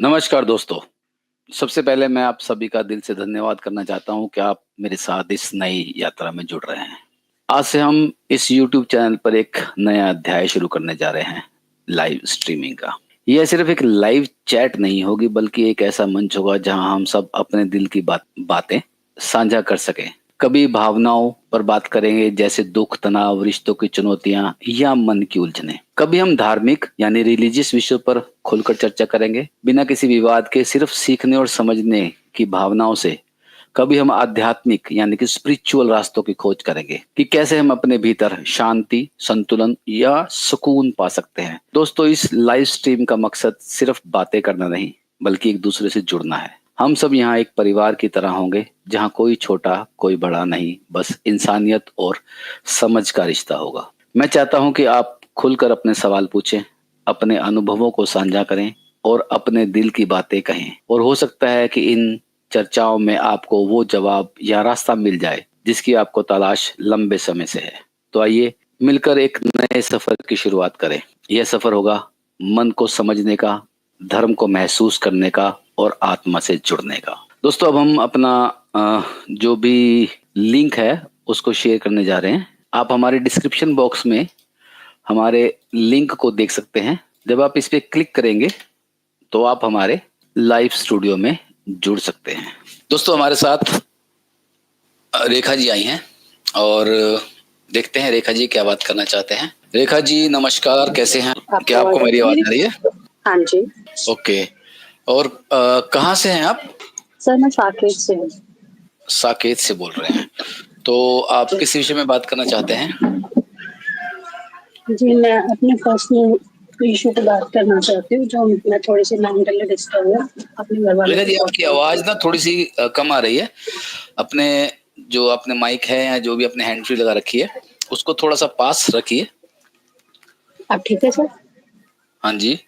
नमस्कार दोस्तों। सबसे पहले मैं आप सभी का दिल से धन्यवाद करना चाहता हूं कि आप मेरे साथ इस नई यात्रा में जुड़ रहे हैं। आज से हम इस YouTube चैनल पर एक नया अध्याय शुरू करने जा रहे हैं, लाइव स्ट्रीमिंग का। यह सिर्फ एक लाइव चैट नहीं होगी, बल्कि एक ऐसा मंच होगा जहां हम सब अपने दिल की बातें साझा कर सकें। कभी भावनाओं पर बात करेंगे, जैसे दुख, तनाव, रिश्तों की चुनौतियां या मन की उलझनें। कभी हम धार्मिक यानी रिलीजियस विषयों पर खुलकर चर्चा करेंगे, बिना किसी विवाद के, सिर्फ सीखने और समझने की भावनाओं से। कभी हम आध्यात्मिक यानी कि स्पिरिचुअल रास्तों की खोज करेंगे कि कैसे हम अपने भीतर शांति, संतुलन या सुकून पा सकते हैं। दोस्तों, इस लाइव स्ट्रीम का मकसद सिर्फ बातें करना नहीं, बल्कि एक दूसरे से जुड़ना है। हम सब यहाँ एक परिवार की तरह होंगे, जहाँ कोई छोटा कोई बड़ा नहीं, बस इंसानियत और समझ का रिश्ता होगा। मैं चाहता हूँ कि आप खुलकर अपने सवाल पूछें, अपने अनुभवों को साझा करें और अपने दिल की बातें कहें। और हो सकता है कि इन चर्चाओं में आपको वो जवाब या रास्ता मिल जाए जिसकी आपको तलाश लंबे समय से है। तो आइए मिलकर एक नए सफर की शुरुआत करें। यह सफर होगा मन को समझने का, धर्म को महसूस करने का और आत्मा से जुड़ने का। दोस्तों, अब हम अपना जो भी लिंक है उसको शेयर करने जा रहे हैं। आप हमारे डिस्क्रिप्शन बॉक्स में हमारे लिंक को देख सकते हैं। जब आप इस पे क्लिक करेंगे तो आप हमारे लाइव स्टूडियो में जुड़ सकते हैं। दोस्तों, हमारे साथ रेखा जी आई हैं और देखते हैं रेखा जी क्या बात करना चाहते हैं। रेखा जी नमस्कार, कैसे हैं? क्या आपको मेरी आवाज आ रही है? हाँ जी। ओके। और कहाँ से हैं आप? सर मैं साकेत से हूँ। साकेत से बोल रहे हैं। तो आप किस विषय में बात करना चाहते हैं? जी, मैं अपने पर्सनल इशू पे बात करना चाहती हूँ, जो मैं थोड़ी सी मेंटली डिस्टर्ब हूँ अपने घर वालों रेखा के जी, साथ। आपकी आवाज ना थोड़ी सी कम आ रही है। अपने जो अपने माइक है या जो भी अपने हैंड फ्री लगा रखी है उसको थोड़ा सा पास रखिए। अब ठीक है सर? हाँ जी।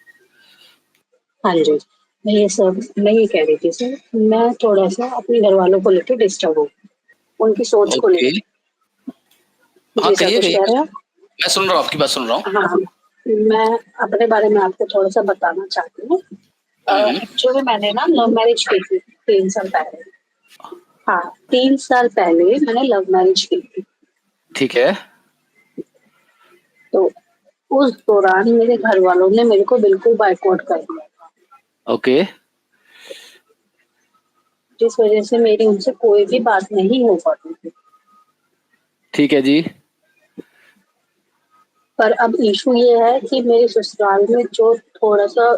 हाँ जी। मैं ये कह रही थी सर, मैं थोड़ा सा अपने घर वालों को लेकर डिस्टर्ब हूँ, उनकी सोच को ओके। लेकर। हाँ, जी सर, कहिए कुछ कहिए। कह रहे हैं? मैं सुन रहा हूँ, आपकी बात सुन रहा हूँ। हाँ, मैं अपने बारे में आपको थोड़ा सा बताना चाहती हूँ। हम्म। एक्चुअली मैंने ना लव मैरिज की थी 3 साल पहले। हाँ, 3 साल पहले मैंने लव मैरिज की थी। ठीक है। तो उस दौरान मेरे घर वालों ने मेरे को बिल्कुल बायकॉट कर दिया था, ओके। जिस वजह से मेरी उनसे कोई भी बात नहीं हो पाती थी। ठीक है जी। पर अब इशू ये है कि मेरे ससुराल में जो थोड़ा सा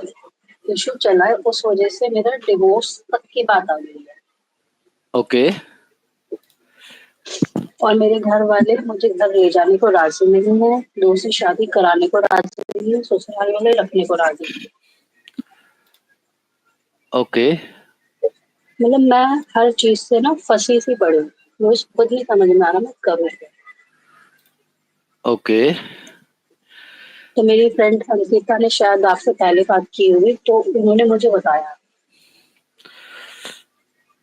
इशू चला है, उस वजह से मेरा डिवोर्स तक की बात आ गई है। ओके। और मेरे घर वाले मुझे घर ले जाने को राजी नहीं है, दूसरी शादी कराने को राजी नहीं है, ससुराल वाले रखने को राजी नहीं है। ओके। मतलब मैं हर चीज से ना फंसी सी पड़ी हूँ। मुझे खुद नहीं समझ में आ रहा मैं करूँ क्या। ओके। तो मेरी फ्रेंड अंकिता ने शायद आपसे पहले बात की हुई, तो उन्होंने मुझे बताया।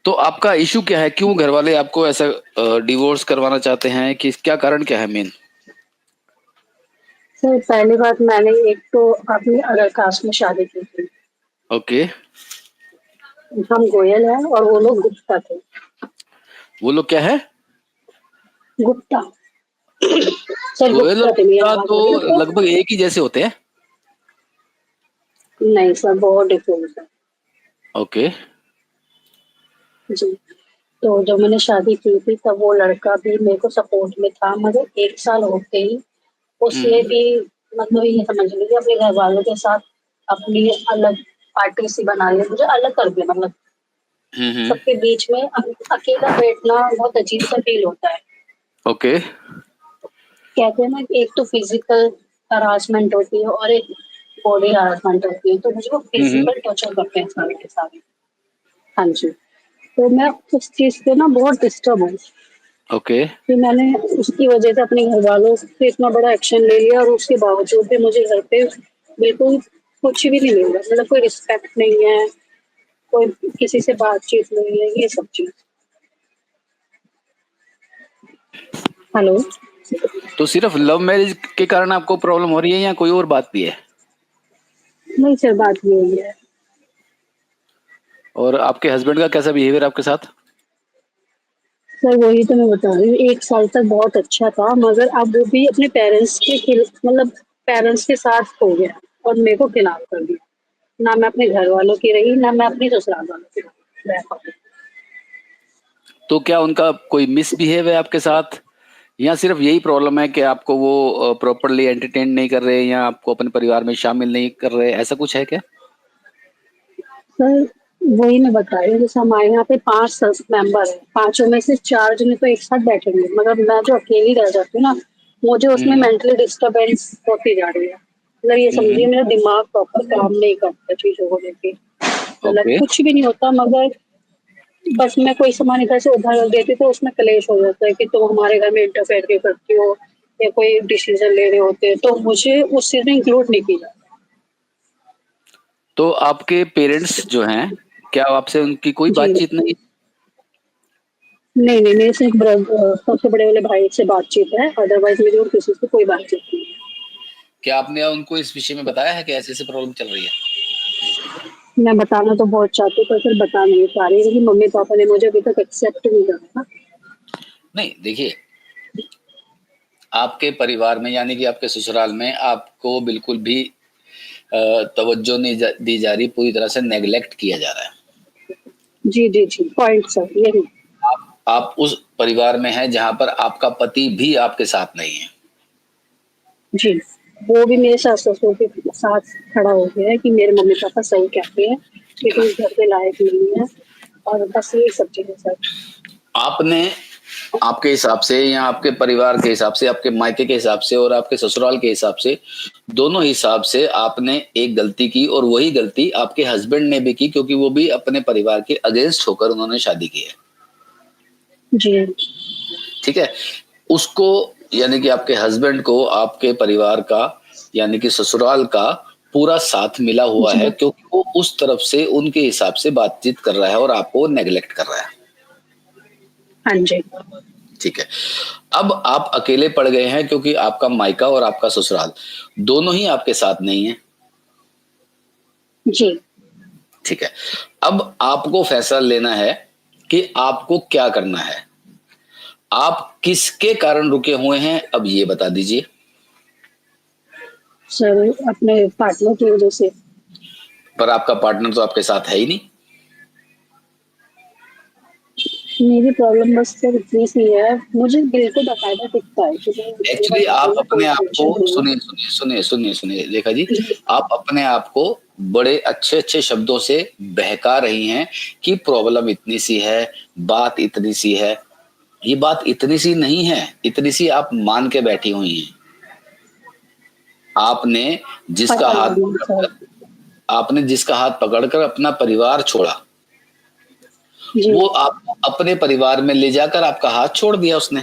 तो आपका इशू क्या है? क्यों घर वाले आपको ऐसा डिवोर्स करवाना चाहते हैं? कि क्या कारण क्या है मेन? सर पहली बात, मैंने एक तो अपनी अदर कास्ट में शादी की थी। ओके। हम गोयल हैं और वो लोग गुप्ता थे। वो लोग क्या है? गुप्ता। सर गोयल और गुप्ता थे, मेरी गुप्ता आवाज तो आ रही है आपको? लगभग एक ही जैसे होते हैं। नहीं सर, बहुत डिफरेंस है। ओके। जी। तो जब मैंने शादी की थी तब वो लड़का भी मेरे को सपोर्ट में था, मगर 1 साल होते ही उसने हम्म। भी, मतलब ये समझ लीजिए, अपने घर वालों के साथ अपनी अलग पार्टी सी बना ली, मुझे अलग कर दिया। मतलब हम्म। सबके बीच में अकेला बैठना बहुत अजीब सा फील होता है। ओके। कहते हैं ना कि एक तो फिजिकल हरासमेंट होती है और एक बॉडी हरासमेंट होती है, तो मुझे वो हम्म। फिजिकल टॉर्चर करते हैं सारे के सारे। हाँ जी। तो मैं उस चीज से ना बहुत डिस्टर्ब हूँ ओके। कि मैंने उसकी वजह से अपने घर वालों से इतना बड़ा एक्शन ले लिया, और उसके बावजूद भी मुझे घर पे बिल्कुल कुछ भी नहीं मिल रहा। मतलब कोई रिस्पेक्ट नहीं है, कोई किसी से बातचीत नहीं है, ये सब चीज। हेलो। तो सिर्फ लव मैरिज के कारण आपको प्रॉब्लम हो रही है या कोई और बात भी है? नहीं सर, बात ये ही है। और आपके हस्बैंड का कैसा बिहेवियर आपके साथ? सर वही तो मैं बता रही हूँ, 1 साल तक बहुत अच्छा था, मगर अब वो भी अपने पेरेंट्स के मतलब पेरेंट्स के साथ हो गया और मेरे को खिलाफ कर दिया। ना मैं अपने घर वालों की रही, ना मैं अपनी ससुराल वालों की रह पाई। तो क्या उनका कोई मिसबिहेव है आपके साथ, या सिर्फ यही प्रॉब्लम है कि आपको वो प्रॉपरली एंटरटेन नहीं कर रहे, या आपको अपने परिवार में शामिल नहीं कर रहे, ऐसा कुछ है क्या? सर वही मैं बता रही हूँ, जैसे हमारे यहाँ पे 5 मेंबर हैं, 5 में से 4 जने तो एक साथ बैठेंगे, मगर मैं जो अकेली रह जाती हूँ ना, मुझे उसमें हम्म। मेंटली डिस्टर्बेंस होती जा रही है। मतलब ये समझिए हम्म। मेरा दिमाग प्रॉपर काम नहीं करता चीज़ों को लेके। मतलब ओके। कुछ भी नहीं होता, मगर बस मैं कोई सामान इधर से उधर रख देती तो उसमें कलेश हो जाता है कि तुम हमारे घर में इंटरफेयर क्यों करती हो, या कोई डिसीजन ले रहे होते हैं तो मुझे उस चीज़ में इंक्लूड नहीं किया जाता। तो आपके पेरेंट्स जो हैं, क्या आपसे उनकी कोई जी। बातचीत नहीं? नहीं, नहीं, मेरे से एक सबसे बड़े वाले भाई से बातचीत है, अदरवाइज़ मेरी और किसी से कोई बातचीत नहीं है। क्या आपने उनको इस विषय में बताया है कि ऐसे-ऐसे प्रॉब्लम चल रही है? मैं बताना तो बहुत चाहती हूँ, पर फिर बता नहीं पा रही, क्योंकि मम्मी-पापा ने मुझे अभी तक एक्सेप्ट नहीं करा ना। नहीं, देखिए, आपके परिवार में यानी कि आपके ससुराल में आपको बिल्कुल भी तवज्जो नहीं दी जा रही, पूरी तरह से नेग्लेक्ट किया जा रहा है। जी, जी, जी, पॉइंट सर यही। आप उस परिवार में हैं जहाँ पर आपका पति भी आपके साथ नहीं है। जी, वो भी मेरे सास-ससुर के साथ खड़ा हो गया है कि मेरे मम्मी-पापा सही कहते हैं कि ठीक है तू ना? इस घर के लायक नहीं है, और बस यही सब चीज़ें सर। आपने आपके हिसाब से या आपके परिवार के हिसाब से, आपके मायके के हिसाब से और आपके ससुराल के हिसाब से, दोनों हिसाब से आपने एक गलती की, और वही गलती आपके हस्बैंड ने भी की, क्योंकि वो भी अपने परिवार के अगेंस्ट होकर उन्होंने शादी की है। जी, ठीक है? उसको यानी कि आपके हस्बैंड को आपके परिवार का यानी कि ससुराल का पूरा साथ मिला हुआ जी, है, क्योंकि वो उस तरफ से उनके हिसाब से बातचीत कर रहा है और आपको नेग्लेक्ट कर रहा है। हाँ जी, ठीक है। अब आप अकेले पड़ गए हैं, क्योंकि आपका मायका और आपका ससुराल दोनों ही आपके साथ नहीं है। जी। ठीक है। अब आपको फैसला लेना है कि आपको क्या करना है। आप किसके कारण रुके हुए हैं, अब ये बता दीजिए। सर अपने पार्टनर की वज़ह से। पर आपका पार्टनर तो आपके साथ है ही नहीं। मेरी प्रॉब्लम बस सिर्फ इतनी सी है, मुझे बिल्कुल बाकायदा दिखता है कि मेरे एक्चुअली हस्बैंड आप में कोई अपने आप को टेंशन नहीं है। सुनिए रेखा जी, जी, आप अपने आप को बड़े अच्छे-अच्छे शब्दों से बहका रही हैं कि प्रॉब्लम इतनी सी है, बात इतनी सी है। ये बात इतनी सी नहीं है, इतनी सी आप मान के बैठी हुई हैं। आपने जिसका पता हाथ नहीं सर। पकड़कर आपने जिसका हाथ पकड़कर अपना परिवार छोड़ा, जी, वो आपको अपने परिवार में ले जाकर आपका हाथ छोड़ दिया उसने।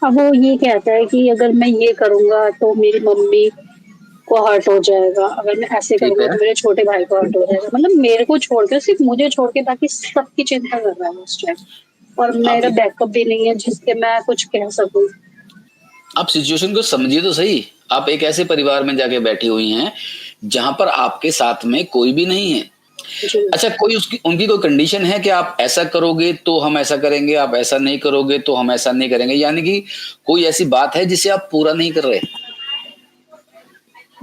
अब वो ये कहता है कि अगर मैं ये करूँगा तो मेरी मम्मी को हर्ट हो जाएगा, अगर मैं ऐसे ठीक करूँगा है, तो मेरे छोटे भाई को हर्ट हो जाएगा। मतलब मेरे को छोड़ के सिर्फ़ मुझे छोड़ के बाकी सबकी चिंता कर रहा है उस टाइम, और आप मेरा बैकअप भी नहीं है जिससे मैं कुछ कह सकूँ। आप सिचुएशन को समझिए तो सही। आप एक ऐसे परिवार में जाके बैठी हुई हैं, जहाँ पर आपके साथ में कोई भी नहीं है। जी। अच्छा, कोई उसकी उनकी कोई कंडीशन है कि आप ऐसा करोगे तो हम ऐसा करेंगे, आप ऐसा नहीं करोगे तो हम ऐसा नहीं करेंगे, यानी कि कोई ऐसी बात है जिसे आप पूरा नहीं कर रहे?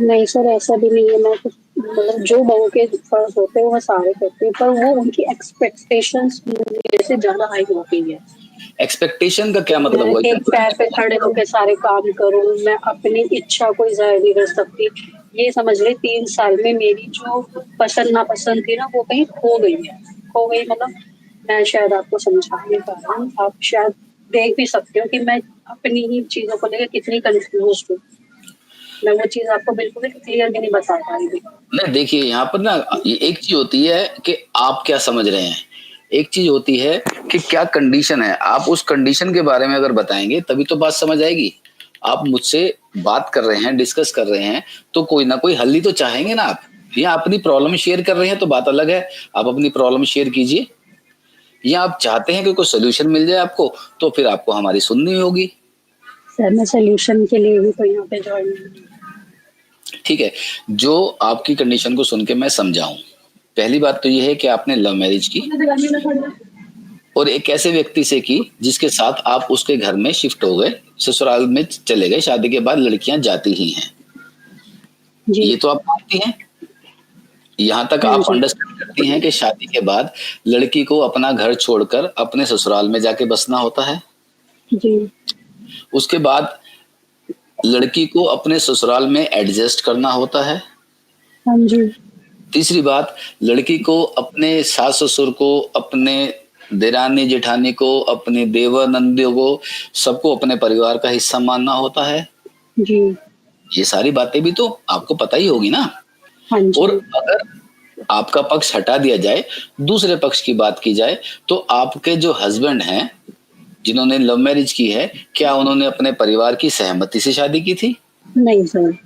नहीं सर, ऐसा भी नहीं है, मैं कुछ मतलब जो बहू के फर्ज़ होते हैं वो मैं सारे करती हूँ, पर वो उनकी एक्सपेक्टेशंस मेरे से ज़्यादा हाई हो गई है। एक्सपेक्टेशन का कि क्या मतलब मैं हुआ? एक पैर पे खड़े होके सारे काम करूँ, मैं अपनी इच्छा कोई ज़ाहिर नहीं कर सकती। ये समझ लें 3 साल में मेरी जो पसंद-नापसंद थी ना, वो कहीं खो गई है। खो गई मतलब मैं शायद आपको समझा नहीं पा रही हूँ, आप शायद देख भी सकते हो कि मैं अपनी ही चीज़ों को लेके कितनी कन्फ्यूज़्ड हूँ। मैं वो चीज़ आपको बिल्कुल भी क्लियर भी नहीं बता पा रही थी। नहीं, देखिए यहाँ पर ना ये एक चीज होती है कि आप क्या समझ रहे हैं, एक चीज होती है कि क्या कंडीशन है। आप उस कंडीशन के बारे में अगर बताएंगे तभी तो बात समझ आएगी। आप मुझसे बात कर रहे हैं, डिस्कस कर रहे हैं, तो कोई ना कोई हल ही तो चाहेंगे ना आप। या अपनी प्रॉब्लम शेयर कर रहे हैं तो बात अलग है, आप अपनी प्रॉब्लम शेयर कीजिए। या आप चाहते हैं कि कोई सोल्यूशन मिल जाए आपको, तो फिर आपको हमारी सुननी होगी। सर मैं सॉल्यूशन के लिए भी तो यहाँ पे जॉइन हुई हूँ। ठीक है, जो आपकी कंडीशन को सुन के मैं समझा हूं, पहली बात तो ये है कि आपने लव मैरिज की और एक ऐसे व्यक्ति से की जिसके साथ आप उसके घर में शिफ्ट हो गए, ससुराल में चले गए। शादी के बाद लड़कियां जाती ही हैं, जी। ये तो आप मानती हैं। यहाँ तक हाँ आप जी। अंडरस्टैंड करती हैं कि शादी के बाद लड़की को अपना घर छोड़कर अपने ससुराल में जाके बसना होता है। जी। उसके बाद लड़की को अपने ससुराल में एडजस्ट करना होता है। हाँ जी। तीसरी बात, लड़की को अपने सास ससुर को, अपने देरानी जेठानी को, अपने देवर नंदियों को, सबको अपने परिवार का हिस्सा मानना होता है। जी। ये सारी बातें भी तो आपको पता ही होगी ना। हाँ और जी। अगर आपका पक्ष हटा दिया जाए, दूसरे पक्ष की बात की जाए, तो आपके जो हस्बैंड हैं जिन्होंने लव मैरिज की है, क्या उन्होंने अपने परिवार की सहमति से शादी की थी? नहीं सर।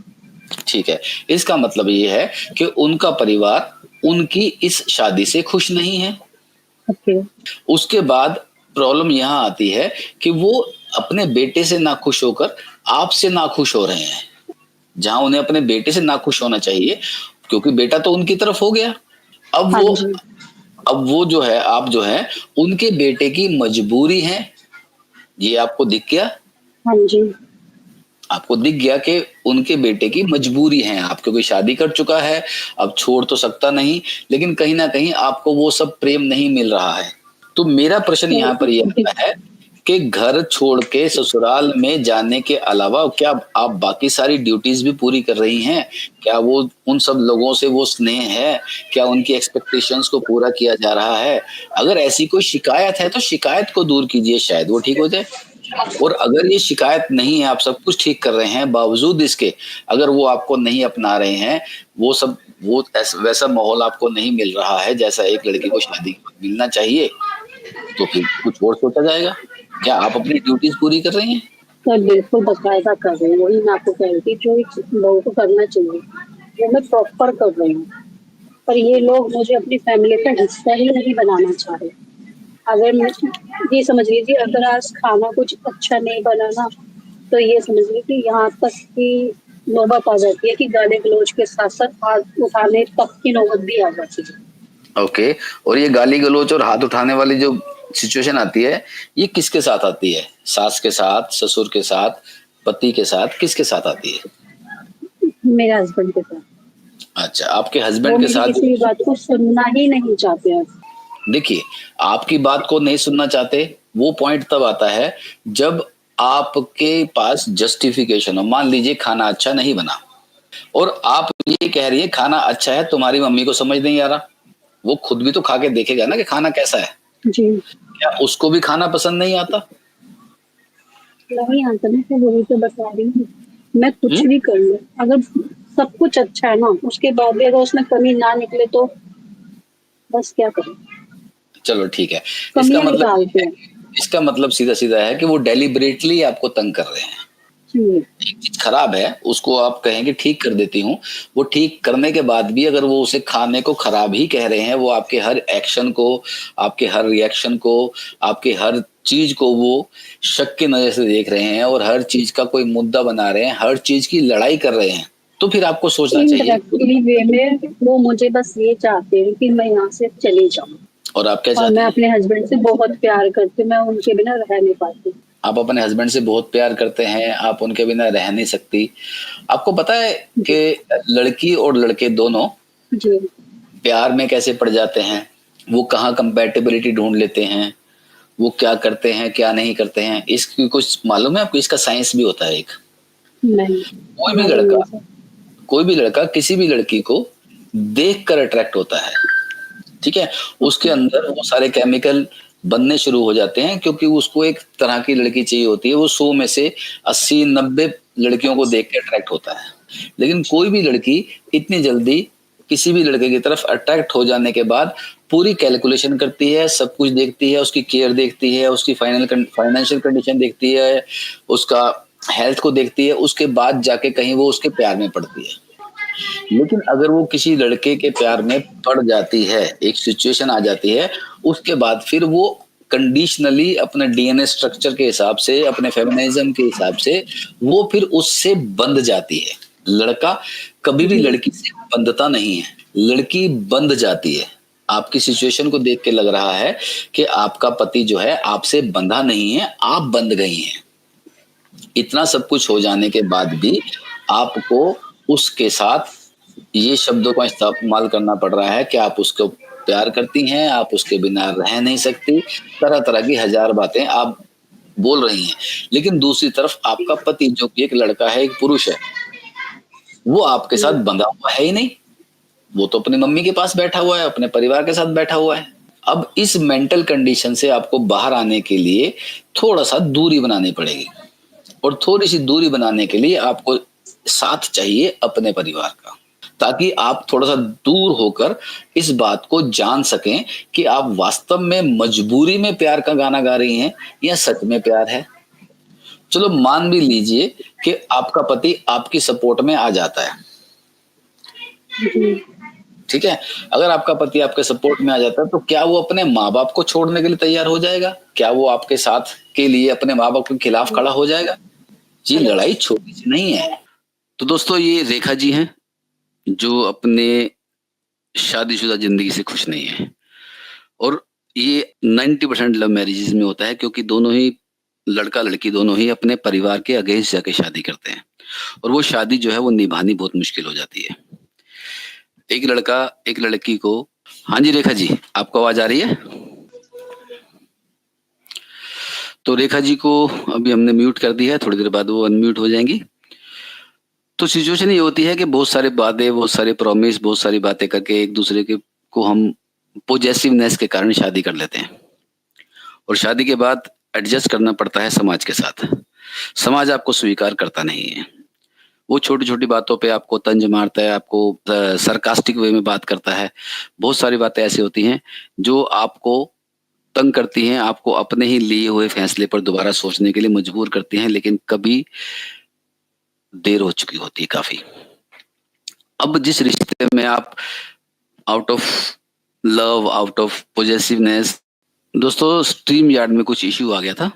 ठीक है, इसका मतलब ये है कि उनका परिवार उनकी इस शादी से खुश नहीं है। ओके। उसके बाद प्रॉब्लम यहाँ आती है कि वो अपने बेटे से नाखुश होकर आपसे नाखुश हो रहे हैं, जहां उन्हें अपने बेटे से नाखुश होना चाहिए, क्योंकि बेटा तो उनकी तरफ हो गया। अब हाँ वो जी। अब वो जो है, आप जो है उनके बेटे की मजबूरी है, ये आपको दिख गया। हाँ जी। आपको दिख गया कि उनके बेटे की मजबूरी है, आप क्योंकि शादी कर चुका है, अब छोड़ तो सकता नहीं, लेकिन कहीं ना कहीं आपको वो सब प्रेम नहीं मिल रहा है। तो मेरा प्रश्न यहाँ पर यह तो आता है कि घर छोड़ के ससुराल में जाने के अलावा क्या आप बाकी सारी ड्यूटीज भी पूरी कर रही हैं? क्या वो उन सब लोगों से वो स्नेह है? क्या उनकी एक्सपेक्टेशंस को पूरा किया जा रहा है? अगर ऐसी कोई शिकायत है तो शिकायत को दूर कीजिए, शायद वो ठीक हो जाए। और अगर ये शिकायत नहीं है, आप सब कुछ ठीक कर रहे हैं, बावजूद इसके अगर वो आपको नहीं अपना रहे हैं, वो वैसा माहौल आपको नहीं मिल रहा है जैसा एक लड़की को शादी के बाद मिलना चाहिए, तो फिर कुछ और सोचा जाएगा। क्या आप अपनी ड्यूटीज पूरी कर रही हैं? सर बिल्कुल बकायदा कर रही हूँ, वही मैं आपको कह रही थी, जो एक लोगों को करना चाहिए वो मैं प्रॉपर कर रही हूँ। पर ये लोग मुझे अपनी फैमिली का हिस्सा ही नहीं बनाना चाह रहे। अगर मैं ये समझ लीजिए, अगर आज खाना कुछ अच्छा नहीं बना ना, तो ये समझ लीजिए यहाँ तक कि नौबत आ जाती है कि गाली गलौज के साथ साथ हाथ उठाने तक की नौबत भी आ जाती है। ओके। और ये गाली गलौज और हाथ उठाने वाली जो सिचुएशन आती है, ये किसके साथ आती है? सास के साथ, ससुर के साथ, पति के साथ, किसके साथ आती है? मेरे हस्बैंड के साथ। अच्छा, आपके वो हस्बैंड के मेरी साथ। किसी भी बात को सुनना ही नहीं चाहते हैं। देखिए, आपकी बात को नहीं सुनना चाहते, वो पॉइंट तब आता है जब आपके पास जस्टिफिकेशन हो। मान लीजिए खाना अच्छा नहीं बना और आप ये कह रही है खाना अच्छा है, तुम्हारी मम्मी को समझ नहीं आ रहा। वो खुद भी तो खा के देखेगा ना कि खाना कैसा है। जी। क्या उसको भी खाना पसंद नहीं आता? नहीं आता, मैं तो वही तो बता रही हूँ। मैं कुछ हम्म? भी कर लूँ, अगर सब कुछ अच्छा है ना, उसके बाद भी अगर उसमें कमी ना निकले तो बस क्या करूँ। चलो ठीक है। इसका कमियां मतलब निकालते हैं। इसका मतलब सीधा सीधा है कि वो डेलिबरेटली आपको तंग कर रहे हैं। जी। एक चीज खराब है, उसको आप कहेंगे ठीक कर देती हूँ, वो ठीक करने के बाद भी अगर वो उसे खाने को खराब ही कह रहे हैं, वो आपके हर एक्शन को, आपके हर रिएक्शन को, आपके हर चीज को वो शक की नजर से देख रहे हैं और हर चीज का कोई मुद्दा बना रहे हैं, हर चीज की लड़ाई कर रहे हैं, तो फिर आपको सोचना चाहिए। इनडायरेक्टली वे में वो मुझे बस ये चाहते हैं कि मैं यहाँ से चली जाऊँ। और आप क्या और मैं चाहती हैं? अपने हस्बैंड से बहुत प्यार करती हूँ, मैं उनके बिना रह नहीं पाती। आप अपने हस्बैंड से बहुत प्यार करते हैं, आप उनके बिना रह नहीं सकती। आपको पता है जी। कि लड़की और लड़के दोनों जी। प्यार में कैसे पड़ जाते हैं, वो कहाँ कंपैटिबिलिटी ढूंढ लेते हैं, वो क्या करते हैं क्या नहीं करते हैं, इसकी कुछ मालूम है आपको? इसका साइंस भी होता है एक। नहीं। कोई भी मालूम लड़का नहीं सर। कोई भी लड़का किसी भी लड़की को देख कर अट्रैक्ट होता है, ठीक है। उसके अंदर वो सारे केमिकल बनने शुरू हो जाते हैं, क्योंकि उसको एक तरह की लड़की चाहिए होती है। वो 100 में से 80-90 लड़कियों को देख के अट्रैक्ट होता है, लेकिन कोई भी लड़की इतनी जल्दी किसी भी लड़के की तरफ अट्रैक्ट हो जाने के बाद पूरी कैलकुलेशन करती है, सब कुछ देखती है, उसकी केयर देखती है, उसकी फाइनेंशियल कंडीशन देखती है, उसका हेल्थ को देखती है, उसके बाद जाके कहीं वो उसके प्यार में पड़ती है। लेकिन अगर वो किसी लड़के के प्यार में पड़ जाती है, एक सिचुएशन आ जाती है, उसके बाद फिर वो कंडीशनली अपने डीएनए स्ट्रक्चर के हिसाब से, अपने फेमिनिज्म के हिसाब से वो फिर उससे बंध जाती है। लड़का कभी भी जी। लड़की से बंधता नहीं है, लड़की बंध जाती है। आपकी सिचुएशन को देख के लग रहा है कि आपका पति जो है आपसे बंधा नहीं है, आप बंध गई हैं। इतना सब कुछ हो जाने के बाद भी आपको उसके साथ ये शब्दों का इस्तेमाल करना पड़ रहा है कि आप उसको प्यार करती हैं, आप उसके बिना रह नहीं सकती, तरह तरह की हजार बातें आप बोल रही हैं। लेकिन दूसरी तरफ आपका पति जो कि एक लड़का है, एक पुरुष है, वो आपके साथ बंधा हुआ है ही नहीं। वो तो अपनी मम्मी के पास बैठा हुआ है, अपने परिवार के साथ बैठा हुआ है। अब इस मेंटल कंडीशन से आपको बाहर आने के लिए थोड़ा सा दूरी बनानी पड़ेगी, और थोड़ी सी दूरी बनाने के लिए आपको साथ चाहिए अपने परिवार का, ताकि आप थोड़ा सा दूर होकर इस बात को जान सकें कि आप वास्तव में मजबूरी में प्यार का गाना गा रही हैं या सच में प्यार है। चलो मान भी लीजिए कि आपका पति आपकी सपोर्ट में आ जाता है, ठीक है। अगर आपका पति आपके सपोर्ट में आ जाता है तो क्या वो अपने माँ बाप को छोड़ने के लिए तैयार हो जाएगा? क्या वो आपके साथ के लिए अपने माँ बाप के खिलाफ खड़ा हो जाएगा? ये लड़ाई छोटी सी नहीं है। तो दोस्तों, ये रेखा जी हैं जो अपने शादीशुदा जिंदगी से खुश नहीं है, और ये 90% लव मैरिजेस में होता है, क्योंकि दोनों ही लड़का लड़की दोनों ही अपने परिवार के अगेंस्ट जाके शादी करते हैं, और वो शादी जो है वो निभानी बहुत मुश्किल हो जाती है। एक लड़का एक लड़की को, हाँ जी रेखा जी, आपको आवाज आ रही है? तो रेखा जी को अभी हमने म्यूट कर दिया है, थोड़ी देर बाद वो अनम्यूट हो जाएंगी। तो सिचुएशन ये होती है कि बहुत सारे वादे, बहुत सारे प्रॉमिस, बहुत सारी बातें करके एक दूसरे के को हम पोजेसिवनेस के कारण शादी कर लेते हैं, और शादी के बाद एडजस्ट करना पड़ता है समाज के साथ। समाज आपको स्वीकार करता नहीं है, वो छोटी छोटी बातों पे आपको तंज मारता है, आपको सरकास्टिक वे में बात करता है। बहुत सारी बातें ऐसी होती हैं जो आपको तंग करती हैं, आपको अपने ही लिए हुए फैसले पर दोबारा सोचने के लिए मजबूर करती हैं, लेकिन कभी देर हो चुकी होती है काफी। अब जिस रिश्ते में आप out of love, out of possessiveness, दोस्तों स्ट्रीम यार्ड में कुछ इश्यू आ गया था।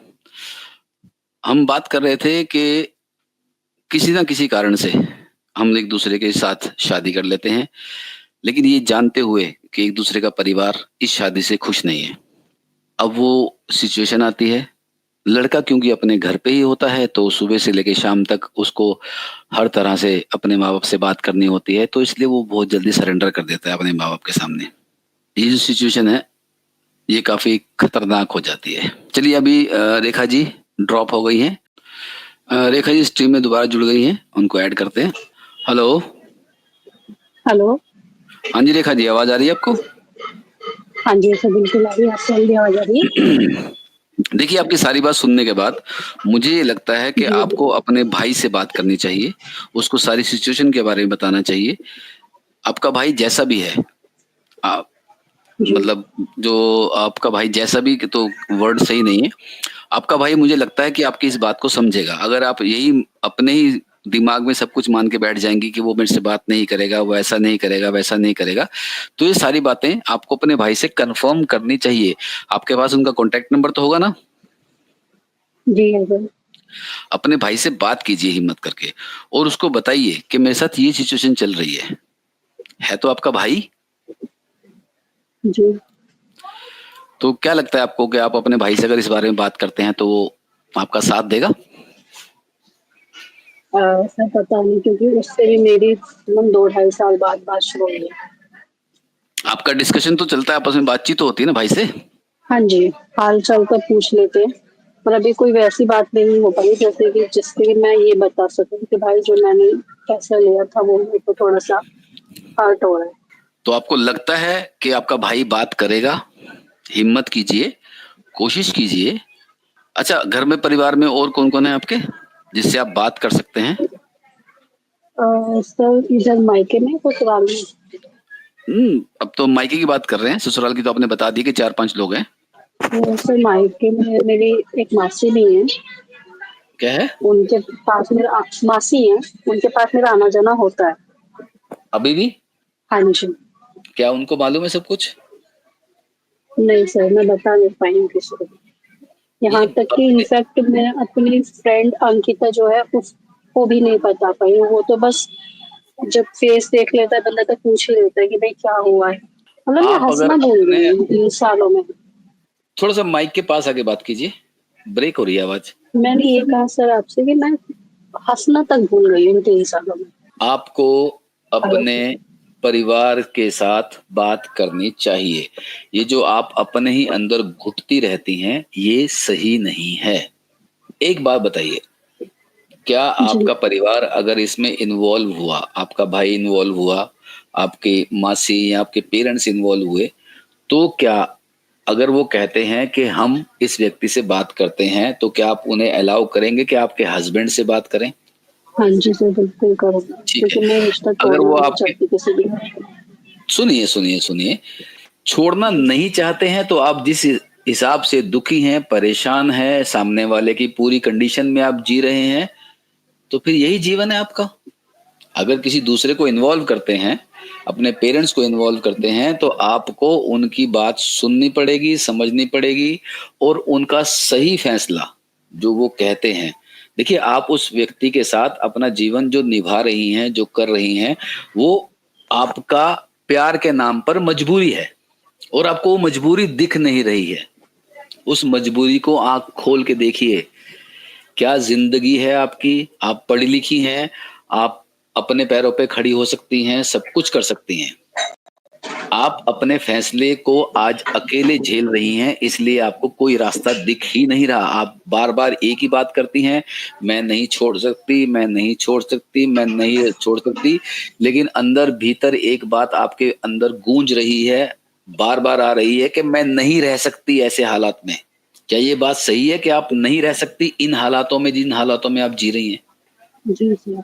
हम बात कर रहे थे कि किसी ना किसी कारण से हम एक दूसरे के साथ शादी कर लेते हैं, लेकिन ये जानते हुए कि एक दूसरे का परिवार इस शादी से खुश नहीं है। अब वो सिचुएशन आती है, लड़का क्योंकि अपने घर पे ही होता है तो सुबह से लेकर शाम तक उसको हर तरह से अपने माँ बाप से बात करनी होती है, तो इसलिए वो बहुत जल्दी सरेंडर कर देता है अपने माँ बाप के सामने। ये जो सिचुएशन है ये काफी खतरनाक हो जाती है। चलिए अभी रेखा जी ड्रॉप हो गई हैं। रेखा जी स्ट्रीम में दोबारा जुड़ गई हैं, उनको ऐड करते हैं। हेलो। हेलो। हाँ जी रेखा जी, आवाज आ रही है आपको? हाँ जी सर, बिल्कुल आ रही है, आपको मेरी आवाज आ रही है? देखिए, आपकी सारी बात सुनने के बाद मुझे ये लगता है कि जी आपको अपने भाई से बात करनी चाहिए, उसको सारी सिचुएशन के बारे में बताना चाहिए। आपका भाई जैसा भी है, आप जी मतलब जो आपका भाई जैसा भी, तो वर्ड सही नहीं है, आपका भाई मुझे लगता है कि आपकी इस बात को समझेगा। अगर आप यही अपने ही दिमाग में सब कुछ मान के बैठ जाएंगी कि वो मेरे से बात नहीं करेगा, वो ऐसा नहीं करेगा, वैसा नहीं करेगा, तो ये सारी बातें आपको अपने भाई से कंफर्म करनी चाहिए। आपके पास उनका कॉन्टेक्ट नंबर तो होगा ना? जी है सर। अपने भाई से बात कीजिए हिम्मत करके, और उसको बताइए कि मेरे साथ ये सिचुएशन चल रही है तो आपका भाई। जी तो क्या लगता है आपको कि आप अपने भाई से अगर इस बारे में बात करते हैं तो वो आपका साथ देगा? सर पता नहीं, क्योंकि उससे भी मेरी 2 ढाई साल बाद बात शुरू हुई है। आपका डिस्कशन तो चलता है, आपस में बातचीत तो होती है ना भाई से? हाँ जी, हाल चाल का पूछ लेते हैं, पर अभी कोई वैसी बात नहीं हो पाई जैसे कि जिससे मैं ये बता सकूं कि भाई जो मैंने फैसला लिया था वो मेरे को थोड़ा सा हर्ट हो रहा है। तो आपको लगता है कि आपका भाई बात करेगा? हिम्मत कीजिए, कोशिश कीजिए। अच्छा, घर में परिवार में और कौन कौन है आपके जिससे आप बात कर सकते हैं? सर इधर मायके में, ससुराल में। अब तो मायके की बात कर रहे हैं, ससुराल की तो आपने बता दी कि 4-5 लोग हैं। सर मायके में मेरी एक मासी भी है, क्या है? उनके पास मेरा मासी है, उनके पास मेरा आना जाना होता है। अभी भी? हाँ जी। क्या उनको मालूम है सब कुछ? नहीं सर, मैं बता नहीं पाई हूँ किसी को। यहाँ ये तक कि इनफैक्ट मैं अपनी फ्रेंड अंकिता जो है उसको भी नहीं बता पाई हूँ। वो तो बस जब फेस देख लेता है बंदा तो पूछ ही लेता है कि भाई क्या हुआ है। मतलब मैं आप अगर हँसना भूल अपने, गई हूँ इन सालों में। थोड़ा सा माइक के पास आके बात कीजिए, ब्रेक हो रही है आवाज। मैंने ये कहा सर आपसे कि मैं हँसना तक भूल गई हूँ इन 3 सालों में। आपको हेलो। अपने परिवार के साथ बात करनी चाहिए। ये जो आप अपने ही अंदर घुटती रहती हैं, ये सही नहीं है। एक बात बताइए, क्या जी। आपका परिवार अगर इसमें इन्वॉल्व हुआ, आपका भाई इन्वॉल्व हुआ, आपके मासी या आपके पेरेंट्स इन्वॉल्व हुए, तो क्या, अगर वो कहते हैं कि हम इस व्यक्ति से बात करते हैं, तो क्या आप उन्हें अलाउ करेंगे कि आपके हस्बैंड से बात करें? हाँ जी सर, बिल्कुल करूँगी ठीक है। क्योंकि मैं रिश्ता अगर तोड़ना वो नहीं आपके, चाहती किसी भी। सुनिए सुनिए सुनिए, छोड़ना नहीं चाहते हैं तो आप जिस हिसाब से दुखी हैं, परेशान हैं, सामने वाले की पूरी कंडीशन में आप जी रहे हैं, तो फिर यही जीवन है आपका। अगर किसी दूसरे को इन्वॉल्व करते हैं, अपने पेरेंट्स को इन्वॉल्व करते हैं, तो आपको उनकी बात सुननी पड़ेगी, समझनी पड़ेगी, और उनका सही फैसला जो वो कहते हैं। देखिए, आप उस व्यक्ति के साथ अपना जीवन जो निभा रही हैं, जो कर रही हैं, वो आपका प्यार के नाम पर मजबूरी है, और आपको वो मजबूरी दिख नहीं रही है। उस मजबूरी को आंख खोल के देखिए। क्या जिंदगी है आपकी, आप पढ़ी लिखी हैं, आप अपने पैरों पे खड़ी हो सकती हैं, सब कुछ कर सकती हैं। आप अपने फैसले को आज अकेले झेल रही हैं, इसलिए आपको कोई रास्ता दिख ही नहीं रहा। आप बार बार एक ही बात करती हैं, मैं नहीं छोड़ सकती, मैं नहीं छोड़ सकती, मैं नहीं छोड़ सकती, लेकिन अंदर भीतर एक बात आपके अंदर गूंज रही है, बार बार आ रही है कि मैं नहीं रह सकती ऐसे हालात में। क्या ये बात सही है कि आप नहीं रह सकती इन हालातों में, जिन हालातों में आप जी रही हैं? जी सर।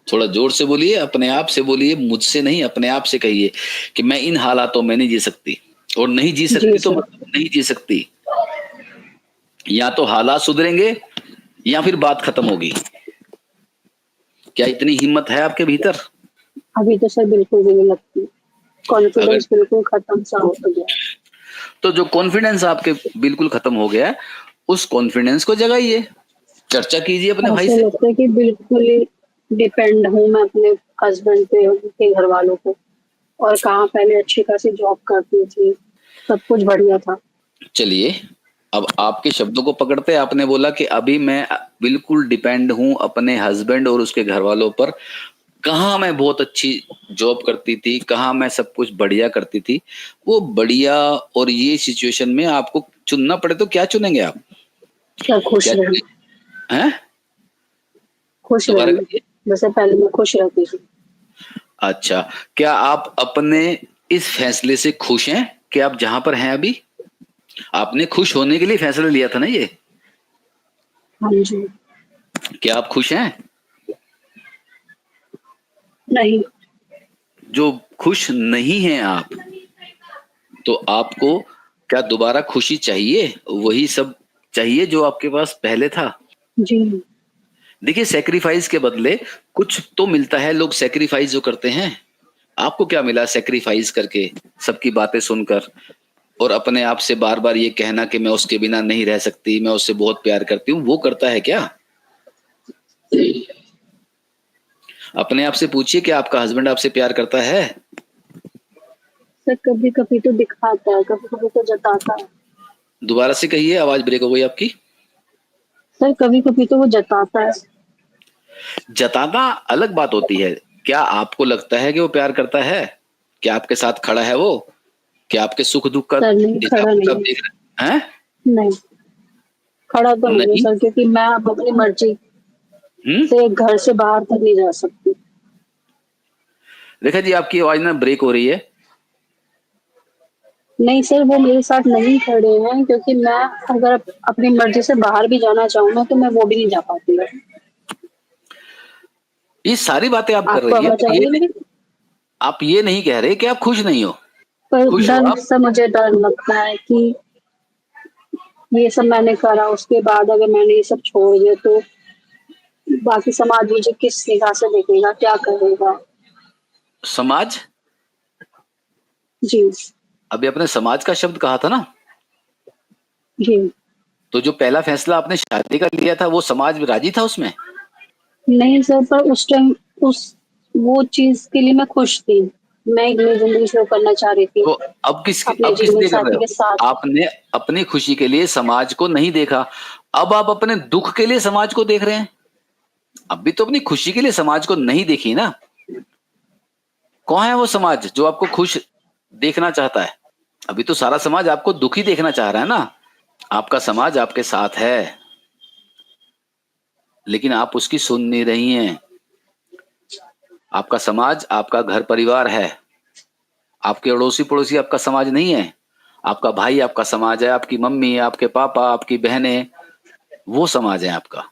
थोड़ा जोर से बोलिए, अपने आप से बोलिए, मुझसे नहीं, अपने आप से कहिए कि मैं इन हालातों में नहीं जी सकती, और नहीं जी जी सकती तो सर। मतलब नहीं जी सकती। या तो हालात सुधरेंगे या फिर बात खत्म होगी। क्या इतनी हिम्मत है आपके भीतर? अभी तो सर बिल्कुल भी नहीं लगती, अगर, कॉन्फिडेंस बिल्कुल खत्म सा हो गया है। तो जो कॉन्फिडेंस आपके बिल्कुल खत्म हो गया है, उस कॉन्फिडेंस को जगाइए, चर्चा कीजिए अपने भाई ऐसा से। लगता है कि बिल्कुल ही डिपेंड हूँ मैं अपने हस्बैंड पे, उनके घर वालों पे। और कहाँ पहले अच्छी खासी जॉब करती थी, सब कुछ बढ़िया था। चलिए, अब आपके शब्दों को पकड़ते, आपने बोला कि अभी मैं बिल्कुल डिपेंड हूं अपने हस्बैंड और उसके घर वालों पर। कहाँ मैं बहुत अच्छी जॉब करती थी, कहाँ मैं सब कुछ बढ़िया करती थी, वो बढ़िया और ये सिचुएशन में आपको चुनना पड़े तो क्या चुनेंगे आप? सर खुश क्या रहेंगे। चुनेंगे? हैं? खुश दोबारा रहेंगे, कहिए। जैसे पहले मैं खुश रहती थी। अच्छा, क्या आप अपने इस फैसले से खुश हैं कि आप जहां पर हैं अभी? आपने खुश होने के लिए फैसला लिया था ना ये? हाँ जी। क्या आप खुश हैं? नहीं। जो खुश नहीं हैं आप, तो आपको क्या दोबारा खुशी चाहिए? वही सब चाहिए जो आपके पास पहले था? जी। देखिए, सेक्रीफाइस के बदले कुछ तो मिलता है। लोग सेक्रीफाइस जो करते हैं, आपको क्या मिला सेक्रीफाइस करके, सबकी बातें सुनकर, और अपने आप से बार बार ये कहना कि मैं उसके बिना नहीं रह सकती, मैं उससे बहुत प्यार करती हूँ, वो करता है क्या? अपने आप से पूछिए कि आपका हस्बैंड आपसे प्यार करता है? सर कभी कभी तो दिखाता है, कभी कभी तो जताता है। दोबारा से कहिए, आवाज ब्रेक हो गई आपकी। सर कभी कभी तो वो जताता है। जताना अलग बात होती है। क्या आपको लगता है कि वो प्यार करता है? क्या आपके साथ खड़ा है वो? क्या आपके सुख दुख का सर नहीं, हिसाब खड़ा नहीं किताब है। देख रहे हैं? नहीं, खड़ा तो नहीं है नहीं। सर, क्योंकि मैं अब अपनी मर्जी हम्म। से घर से बाहर तक नहीं जा सकती। रेखा जी, आपकी आवाज ना ब्रेक हो रही है। नहीं सर, वो मेरे साथ नहीं खड़े हैं क्योंकि मैं अगर अपनी मर्जी से बाहर भी जाना चाहूँ ना तो मैं वो भी नहीं जा पाती है। ये सारी बातें आप कर आपको रही है, आवाज आ रही है मेरी? आप ये नहीं कह रहे कि आप खुश नहीं हो। पर खुश हो डर आप। सा, मुझे डर लगता है कि ये सब मैंने करा, उसके बाद अगर मैंने ये सब छोड़ दिया तो बाकी समाज मुझे किस निगाह से देखेगा, क्या करेगा। समाज? जी। अभी आपने समाज का शब्द कहा था ना, जी। तो जो पहला फैसला आपने शादी का लिया था, वो समाज राजी था उसमें? नहीं सर, पर उस टाइम उस वो चीज के लिए मैं खुश थी। मैं एक नई जिंदगी शुरू करना चाह रही थी तो अब अपने किस जीवन लिए कर रहे साथी हो? के साथ। आपने अपनी खुशी के लिए समाज को नहीं देखा, अब आप अपने दुख के लिए समाज को देख रहे हैं। अभी तो अपनी खुशी के लिए समाज को नहीं देखी ना। कौन है वो समाज जो आपको खुश देखना चाहता है? अभी तो सारा समाज आपको दुखी देखना चाह रहा है ना। आपका समाज आपके साथ है, लेकिन आप उसकी सुन नहीं रही हैं। आपका समाज आपका घर परिवार है, आपके अड़ोसी पड़ोसी आपका समाज नहीं है। आपका भाई आपका समाज है, आपकी मम्मी, आपके पापा, आपकी बहनें, वो समाज है आपका।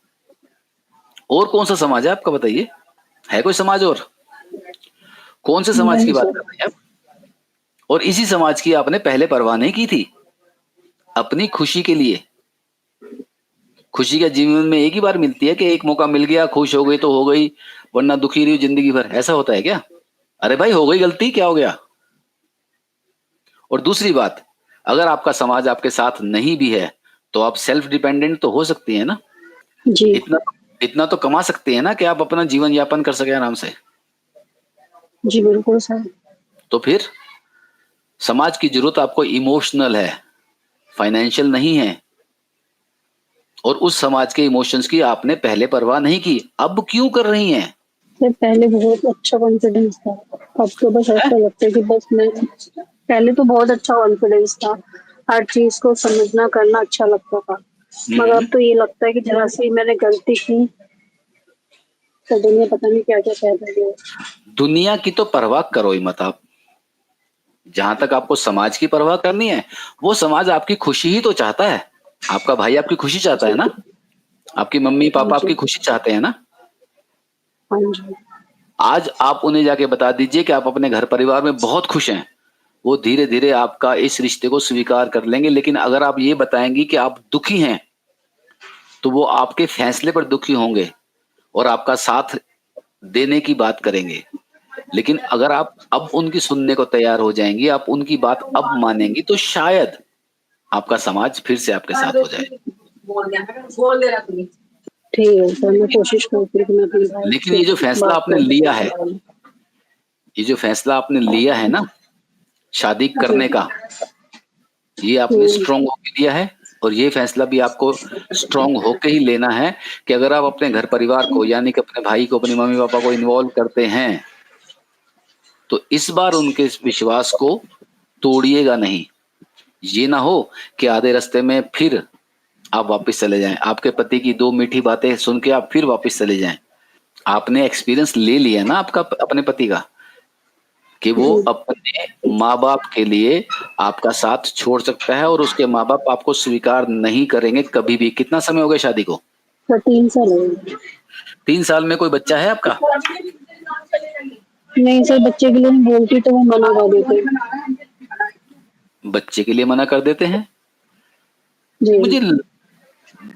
और कौन सा समाज है आपका, बताइए? है कोई समाज और? कौन से समाज की नहीं बात सर। कर रहे हैं आप? और इसी समाज की आपने पहले परवाह नहीं की थी अपनी खुशी के लिए। खुशी का जीवन में एक ही बार मिलती है कि एक मौका मिल गया, खुश हो गई तो हो गई, वरना दुखी रही जिंदगी भर। ऐसा होता है क्या? अरे भाई, हो गई गलती, क्या हो गया? और दूसरी बात, अगर आपका समाज आपके साथ नहीं भी है तो आप सेल्फ डिपेंडेंट तो हो सकती है ना। जी। इतना इतना तो कमा सकते हैं ना कि आप अपना जीवन यापन कर सके आराम से। जी बिल्कुल सर। तो फिर समाज की जरूरत आपको इमोशनल है, फाइनेंशियल नहीं है। और उस समाज के इमोशंस की आपने पहले परवाह नहीं की, अब क्यों कर रही हैं? सर पहले बहुत अच्छा कॉन्फिडेंस था, अब तो बस हैं? ऐसा लगता है कि बस मैं, पहले तो बहुत अच्छा कॉन्फिडेंस था, हर चीज को समझना करना अच्छा लगता था, मगर अब हम्म। तो ये लगता है कि जरा सी मैंने गलती की तो दुनिया पता नहीं क्या क्या कह रही है। दुनिया की तो परवाह करो ही मत आप। जहां तक आपको समाज की परवाह करनी है, वो समाज आपकी खुशी ही तो चाहता है। आपका भाई आपकी खुशी चाहता है जी। ना, आपकी मम्मी हाँ पापा जी। आपकी खुशी चाहते हैं ना। हाँ जी। आज आप उन्हें जाके बता दीजिए कि आप अपने घर परिवार में बहुत खुश हैं, वो धीरे धीरे आपका इस रिश्ते को स्वीकार कर लेंगे। लेकिन अगर आप ये बताएंगी कि आप दुखी हैं, तो वो आपके फैसले पर दुखी होंगे और आपका साथ देने की बात करेंगे। लेकिन अगर आप अब उनकी सुनने को तैयार हो जाएंगी, आप उनकी बात अब मानेंगी, तो शायद आपका समाज फिर से आपके साथ हो जाए। ठीक है सर, मैं कोशिश करती हूँ कि मैं अपने भाई लेकिन से ये जो फैसला बात आपने कर सकूँ लिया इसके है, बारे में। ये जो फैसला आपने लिया है ना शादी जी। करने का, ये आपने हम्म। स्ट्रांग होके लिया है। और ये फैसला भी आपको स्ट्रांग होके ही लेना है कि अगर आप अपने घर परिवार को, यानी कि अपने भाई को, अपने मम्मी पापा को इन्वॉल्व करते हैं, तो इस बार उनके इस विश्वास को तोड़िएगा नहीं। ये ना हो कि आधे रास्ते में फिर आप वापस चले जाएं, आपके पति की दो मीठी बातें सुन के आप फिर वापस चले जाएं। आपने एक्सपीरियंस ले लिया ना आपका, अपने पति का, कि वो जी अपने माँ बाप के लिए आपका साथ छोड़ सकता है और उसके माँ बाप आपको स्वीकार नहीं करेंगे कभी भी। कितना समय हो गया शादी को? सर 3 साल हो गए। 3 साल में कोई बच्चा है आपका? नहीं सर, बच्चे के लिए मैं बोलती तो वो मना कर देते। बच्चे के लिए मना कर देते हैं? जी। मुझे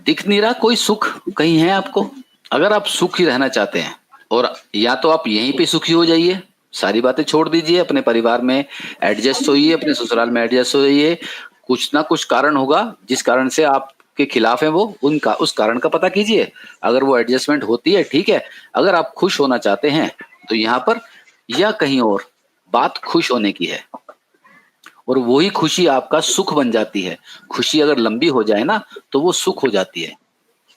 दिख नहीं रहा कोई सुख कहीं है आपको। अगर आप सुखी रहना चाहते हैं, और या तो आप यहीं पे सुखी हो जाइए, सारी बातें छोड़ दीजिए, अपने परिवार में एडजस्ट होइए, अपने ससुराल में एडजस्ट होइए। कुछ ना कुछ कारण होगा जिस कारण से आपके खिलाफ है वो, उनका उस कारण का पता कीजिए। अगर वो एडजस्टमेंट होती है, ठीक है। अगर आप खुश होना चाहते हैं तो यहाँ पर या कहीं और बात खुश होने की है, और वही खुशी आपका सुख बन जाती है। खुशी अगर लंबी हो जाए ना, तो वो सुख हो जाती है।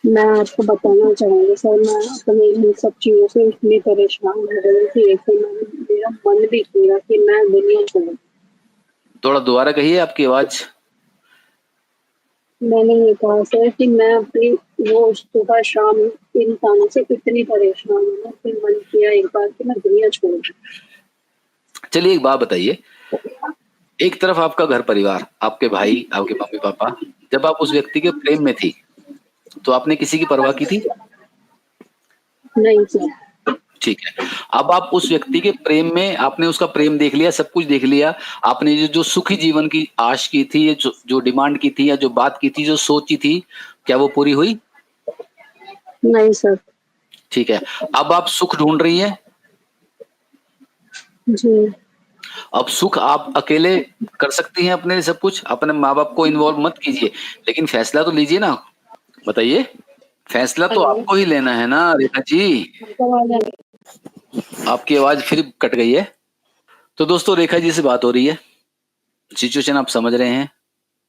मैं आपको बताना चाहूंगी सर, मैं अपने इन सब चीजों से इतनी परेशान हो गई थी, एक तो मेरा मन भी किया कि मैं दुनिया छोड़ूं। थोड़ा दोबारा कहिए, आपकी आवाज। मैंने ये कहा सर कि मैं अपनी वो सुबह शाम इंसानों से इतनी परेशान हूँ ना, फिर मन किया एक बार कि मैं दुनिया छोड़ दूं। चलिए एक बात बताइए, एक तरफ आपका घर परिवार, आपके भाई, आपके मम्मी पापा, जब आप उस व्यक्ति के प्रेम में थी तो आपने किसी की परवाह की थी? नहीं सर। ठीक है। अब आप उस व्यक्ति के प्रेम में, आपने उसका प्रेम देख लिया, सब कुछ देख लिया, आपने जो सुखी जीवन की आश की थी, ये जो डिमांड की थी, या जो बात की थी, जो सोची थी, क्या वो पूरी हुई? नहीं सर। ठीक है। अब आप सुख ढूंढ रही हैं। जी। अब सुख आप अकेले कर सकती हैं अपने लिए सब कुछ, अपने माँ बाप को इन्वॉल्व मत कीजिए, लेकिन फैसला तो लीजिए ना। बताइए, फैसला तो हेलो। आपको ही लेना है ना रेखा जी। आपकी आवाज फिर कट गई है। तो दोस्तों रेखा जी से बात हो रही है, सिचुएशन आप समझ रहे हैं,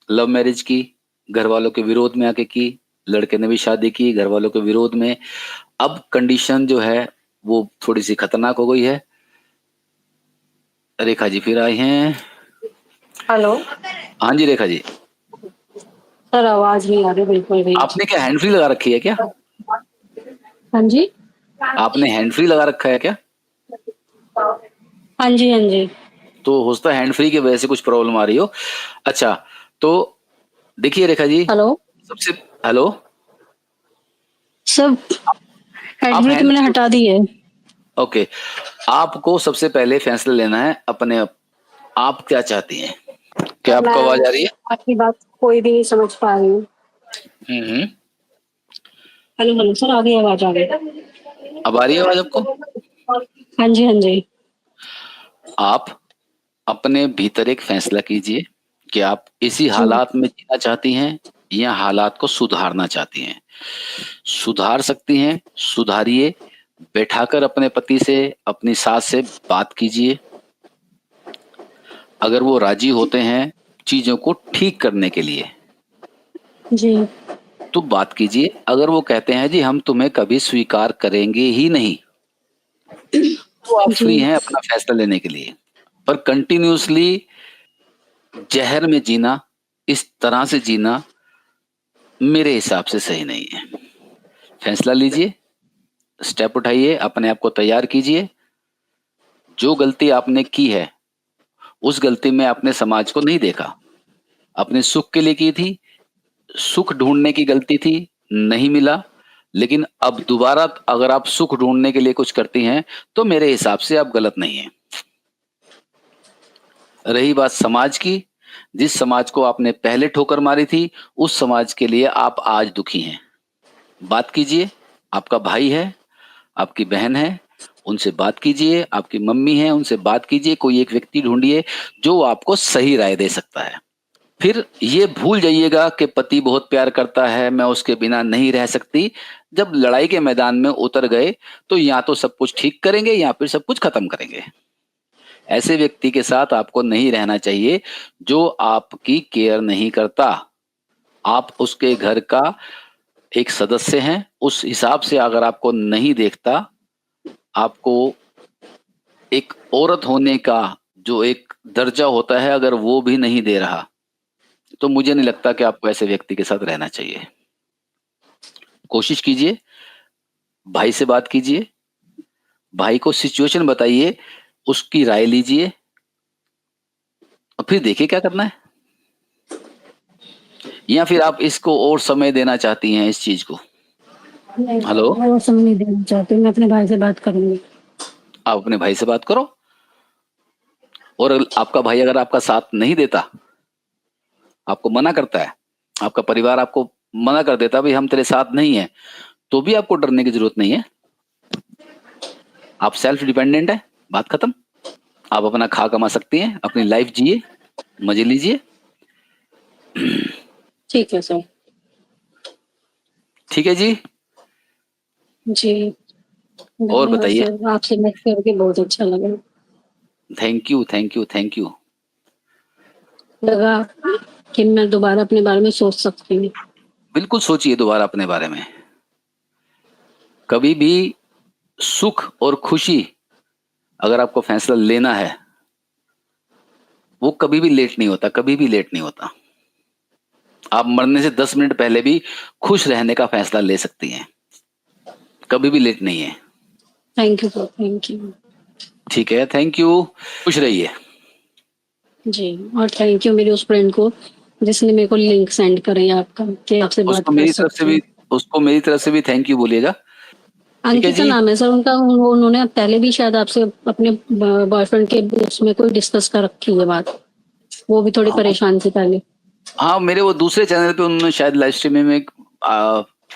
लव मैरिज की, घर वालों के विरोध में आके की, लड़के ने भी शादी की घर वालों के विरोध में। अब कंडीशन जो है वो थोड़ी सी खतरनाक हो गई है। रेखा जी फिर आई हैं। हेलो हाँ जी रेखा जी, सर, आवाज नहीं आ रही बिल्कुल भी। आपने क्या हैंड फ्री लगा रखी है क्या? हाँ जी, आपने हैंड फ्री लगा रखा है क्या? हाँ जी, हाँ जी। तो हो सकता है हैंड फ्री की वजह से कुछ प्रॉब्लम आ रही हो। अच्छा, तो देखिए रेखा जी, हेलो सबसे हेलो, सर, आप एडमिट हैंड मैंने फ्री, हटा दी है। ओके। आपको सबसे पहले फैसला लेना है अपने, आप क्या चाहती हैं? क्या सर, मैं आपको आवाज आ रही है? आपकी बात कोई भी नहीं समझ पा रही हूँ। हम्म। हेलो हेलो सर, आ गई आवाज, आ गई। अब आ रही है आवाज आपको? हाँ जी, हाँ जी। आप अपने भीतर एक फैसला कीजिए कि आप इसी जी हालात में जीना चाहती हैं या हालात को सुधारना चाहती हैं। सुधार सकती हैं, सुधारिए। बैठाकर अपने पति से, अपनी सास से बात कीजिए। अगर वो राजी होते हैं चीजों को ठीक करने के लिए जी तो बात कीजिए। अगर वो कहते हैं जी हम तुम्हें कभी स्वीकार करेंगे ही नहीं, तो आप जी फ्री हैं अपना फैसला लेने के लिए। पर कंटिन्यूअसली जहर में जीना, इस तरह से जीना मेरे हिसाब से सही नहीं है। फैसला लीजिए, स्टेप उठाइए, अपने आप को तैयार कीजिए। जो गलती आपने की है उस गलती में आपने समाज को नहीं देखा, अपने सुख के लिए की थी, सुख ढूंढने की गलती थी, नहीं मिला। लेकिन अब दोबारा अगर आप सुख ढूंढने के लिए कुछ करती हैं तो मेरे हिसाब से आप गलत नहीं हैं। रही बात समाज की, जिस समाज को आपने पहले ठोकर मारी थी उस समाज के लिए आप आज दुखी हैं। बात कीजिए, आपका भाई है, आपकी बहन है, उनसे बात कीजिए, आपकी मम्मी है उनसे बात कीजिए। कोई एक व्यक्ति ढूंढिए जो आपको सही राय दे सकता है। फिर ये भूल जाइएगा कि पति बहुत प्यार करता है, मैं उसके बिना नहीं रह सकती। जब लड़ाई के मैदान में उतर गए तो या तो सब कुछ ठीक करेंगे या फिर सब कुछ खत्म करेंगे। ऐसे व्यक्ति के साथ आपको नहीं रहना चाहिए जो आपकी केयर नहीं करता। आप उसके घर का एक सदस्य हैं, उस हिसाब से अगर आपको नहीं देखता, आपको एक औरत होने का जो एक दर्जा होता है अगर वो भी नहीं दे रहा, तो मुझे नहीं लगता कि आपको ऐसे व्यक्ति के साथ रहना चाहिए। कोशिश कीजिए, भाई से बात कीजिए, भाई को सिचुएशन बताइए, उसकी राय लीजिए और फिर देखिए क्या करना है। या फिर आप इसको और समय देना चाहती हैं इस चीज को? नहीं, हेलो, मैं वो समय नहीं देना चाहती हूँ, मैं अपने भाई से बात करूंगी। आप अपने भाई से बात करो। और आपका भाई अगर आपका साथ नहीं देता, आपको मना करता है, आपका परिवार आपको मना कर देता भाई हम तेरे साथ नहीं है, तो भी आपको डरने की जरूरत नहीं है। आप सेल्फ डिपेंडेंट है, बात खत्म। आप अपना खा कमा सकती हैं, अपनी लाइफ जिए, मजे लीजिए। ठीक है सर। ठीक है जी। जी, और धन्यवाद बताइए। सर, आपसे बात करके बहुत अच्छा लगा। Thank you, thank you, thank you. लगा कि मैं दोबारा अपने बारे में सोच सकती हूँ। बिल्कुल सोचिए दोबारा अपने बारे में। कभी भी सुख और खुशी अगर आपको फैसला लेना है, वो कभी भी लेट नहीं होता, कभी भी लेट नहीं होता। आप मरने से 10 मिनट पहले भी खुश रहने का फैसला ले सकती हैं, कभी भी लेट नहीं है। Thank you sir, thank you. ठीक है, थैंक यू। खुश रहिए। जी, और थैंक यू मेरी उस फ्रेंड को जिसने मेरे को लिंक सेंड करे आपका कि आपसे बात उसको कर मेरी तरफ से सकती भी, हूँ। उसको मेरी तरफ से भी थैंक यू बोलिएगा। ठीक है अंकिता जी। नाम है सर उनका, उन्होंने पहले भी शायद आपसे अपने बॉयफ्रेंड के उसमें कोई डिस्कस कर रखी है बात। वो भी थोड़ी हाँ, परेशान थी पहले। हाँ, मेरे वो दूसरे चैनल पे उन्होंने शायद लाइव स्ट्रीमिंग में